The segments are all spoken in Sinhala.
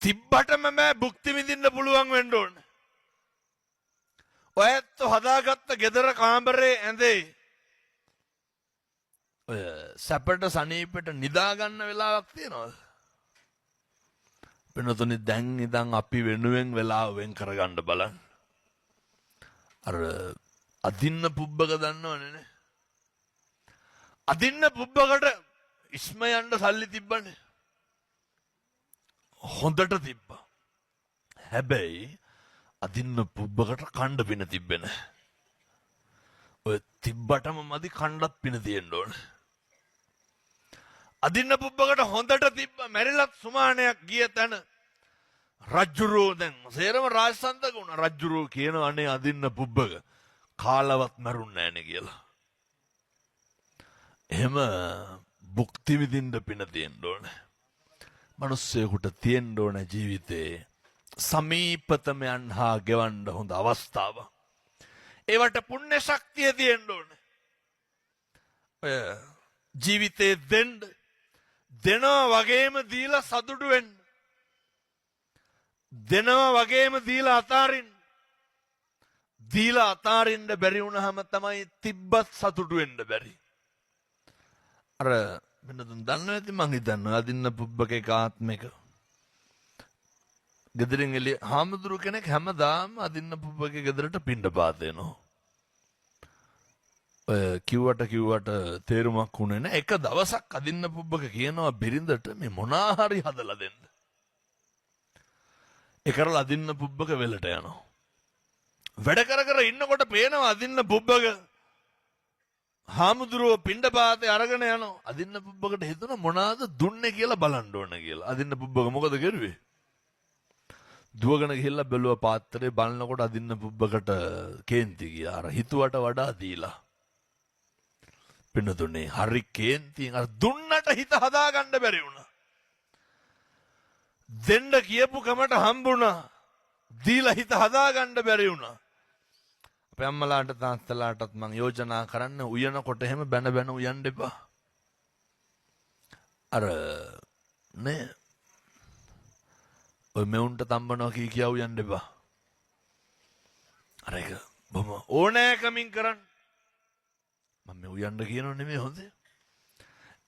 තිබ්බටම මෑ භුක්ති විඳින්න පුළුවන් වෙන්න ඕන. ඔය ඇත්තෝ හදාගත්ත ගෙදර කාමරේ ඇඳේ ඔය සැපට සනීපට නිදා ගන්න වෙලාවක් තියනවද? වෙනතුනි දැන් ඉඳන් අපි වෙනුවෙන් වෙලාව වෙන් කරගන්න බලන්න. අර අදින්න පුබ්බක දන්නවනේ. අදින්න පුබ්බකට ඉස්ම යන්න සල්ලි තිබ්බනේ. හොඳට තිබ්බා. හැබැයි අදින්න පුබ්බකට කණ්ඩ පින තිබ්බේ නැහැ. ඔය තිබ්බටම මදි කණ්ඩත් පින තියෙන්න ඕන. අදින්න පුබ්බකට හොඳට තිබ්බ මැරිලත් සුමානයක් ගිය තැන රජ්ජුරුවෝ දැන් සේරම රාජසන්තක වුණා. රජ්ජුරුවෝ කියනවා අනේ අදින්න පුබ්බක කාලවත් මැරුන්නේ නැහනේ කියලා. එහෙම භුක්ති විඳින්න පින තියෙන්න ඕන. මිනිස්සෙකුට තියෙන්න ඕන ජීවිතේ සමීපතමයන් හා ගෙවන්න හොඳ අවස්ථාව. ඒවට පුණ්‍ය ශක්තිය තියෙන්න ඕන. ඔය ජීවිතේ දෙනවා වගේම දීලා සතුටු වෙන්න. දෙනවා වගේම දීලා අතාරින්න. දීලා අතාරින්න බැරි වුණාම තමයි තිබ්බත් සතුටු වෙන්න බැරි. අර වෙනතුන් දන්නවා ඇති මං හිතන්නේ අදින්න පුබ්බක එක ආත්මික. ගෙදරින් එළිය හාමුදුරු කෙනෙක් හැමදාම අදින්න පුබ්බකේ ගෙදරට පිණ්ඩපාත එනවා. ඔය කිව්වට තේරුමක් වුණේ නැහැ. එක දවසක් අදින්න පුබ්බක කියනවා බිරිඳට මේ මොනා හරි හදලා දෙන්න. ඒ කරලා අදින්න පුබ්බක වෙලට යනවා. වැඩ කර ඉන්නකොට පේනවා අදින්න පුබ්බක හාමුදුරුවෝ පිණ්ඩපාතේ අරගෙන යනවා. අදින්න පුබ්බකට හිතුණා මොනවාද දුන්නේ කියලා බලන්න ඕන කියලා. අදින්න පුබ්බක මොකද කරුවේ? දුවගෙන ගිහිල්ලා බැලුවා පාත්‍රේ බලනකොට අදින්න පුබ්බකට කේන්ති ගියා. අර හිතුවට වඩා දීලා. පින්නතුනේ හරි කේන්තියෙන් අර දුන්නට හිත හදාගන්න බැරි වුණා. දෙන්න කියපු කමට හම්බුණා. දීලා හිත හදාගන්න බැරි වුණා. අපේ අම්මලාට තාත්තලාටත් මම යෝජනා කරන්න උයනකොට එහෙම බැන උයන්න එපා. අර නේ ඔය මෙවුන්ට තම්බනවා කියා උයන්න එපා. අර ඒක බොම ඕනෑකමින් කරන්න. මම මේ උයන්න කියනෝ නෙමෙයි හොඳේ.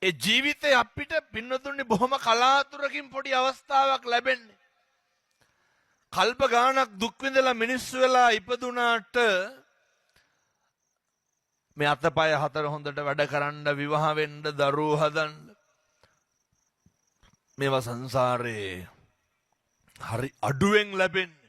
ඒ ජීවිතේ අපිට පින්නතුන්නේ බොහොම කලාතුරකින් පොඩි අවස්ථාවක් ලැබෙන්නේ. කල්ප ගානක් දුක් විඳලා මිනිස්සු වෙලා ඉපදුනාට මේ අතපය හතර හොඳට වැඩ කරන්න විවාහ වෙන්න දරුවෝ හදන්න මේවා සංසාරේ හරි අඩුවෙන් ලැබෙන්නේ.